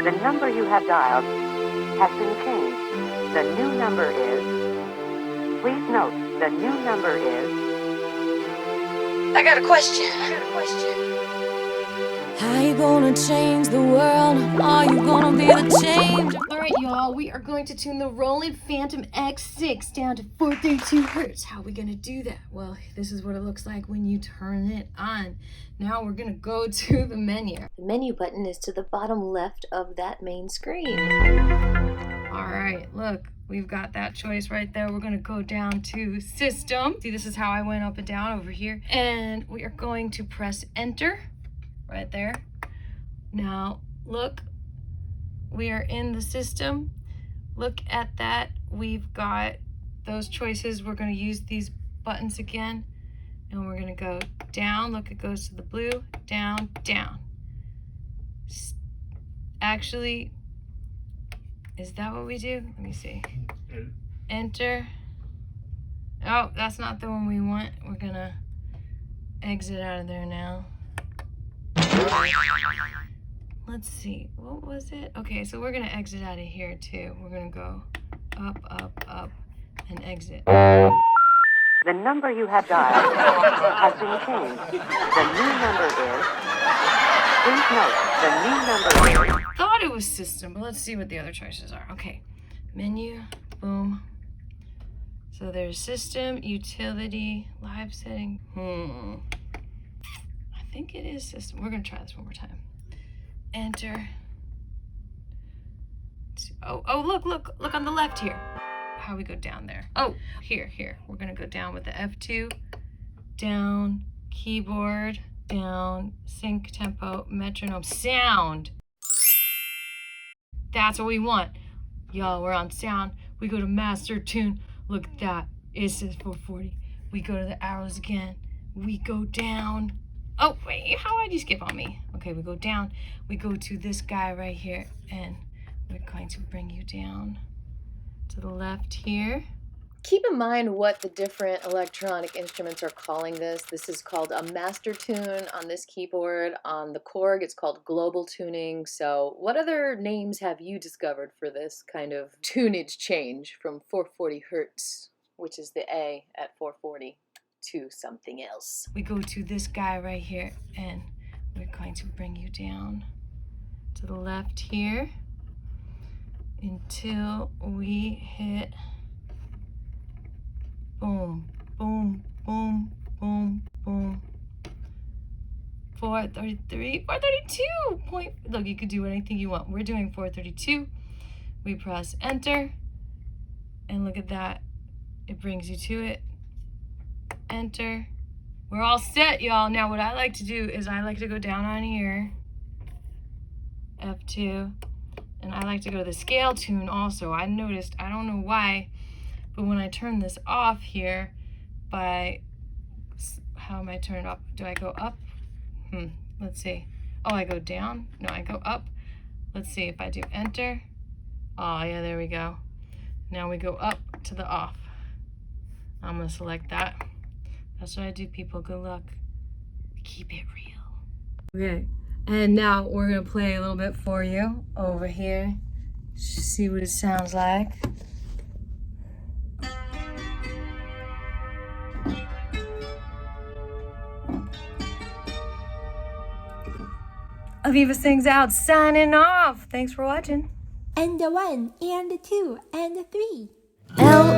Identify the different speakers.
Speaker 1: The number you have dialed has been changed. The new number is... Please note, the new number is...
Speaker 2: I got a question. How you gonna change the world? Are you gonna be the change? Alright, y'all, we are going to tune the ROLAND Fantom X6 down to 432 hertz. How are we gonna do that? Well, this is what it looks like when you turn it on. Now we're gonna go to the menu. The menu button is to the bottom left of that main screen. Alright, look, we've got that choice right there. We're gonna go down to System. See, this is how I went up and down over here. And we are going to press Enter. Right there. Now, look, we are in the system. Look at that. We've got those choices. We're going to use these buttons again, and we're going to go down. Look, it goes to the blue, down, down. Actually, is that what we do? Let me see. Enter. Oh, that's not the one we want. We're going to exit out of there now. Let's see, what was it? Okay, so we're gonna exit out of here too. We're gonna go up, up, up, and exit.
Speaker 1: The number you have dialed has been changed. The new number is... Please note, the new number is...
Speaker 2: Thought it was System, but let's see what the other choices are. Okay, menu, boom. So there's System, Utility, Live Setting. I think it is System. We're gonna try this one more time. Enter. Oh, look on the left here. How we go down there? Oh, here. We're gonna go down with the F2, down, keyboard, down, sync tempo, metronome, sound. That's what we want. Y'all, we're on sound. We go to master tune. Look at that. It says 440. We go to the arrows again. We go down. Oh, wait, how did you skip on me? Okay, we go down. We go to this guy right here, and we're going to bring you down to the left here. Keep in mind what the different electronic instruments are calling this. This is called a master tune on this keyboard. On the Korg, it's called global tuning. So what other names have you discovered for this kind of tunage change from 440 hertz, which is the A at 440? To something else. We go to this guy right here, and we're going to bring you down to the left here until we hit boom, boom, boom, boom, boom. 433, 432 point. Look, you could do anything you want. We're doing 432. We press enter, and look at that. It brings you to it. Enter. We're all set, y'all. Now what I like to do is I like to go down on here, F2, and I like to go to the scale tune also. I noticed, I don't know why, but when I turn this off here by, how am I turned off? Do I go up? Let's see. Oh, I go down? No, I go up. Let's see if I do enter. Oh yeah, there we go. Now we go up to the off. I'm gonna select that. That's what I do, people. Good luck. Keep it real. Okay, and now we're gonna play a little bit for you over here. See what it sounds like. Aviva sings out, signing off. Thanks for watching.
Speaker 3: And the 1, and the 2, and the 3.
Speaker 2: Love.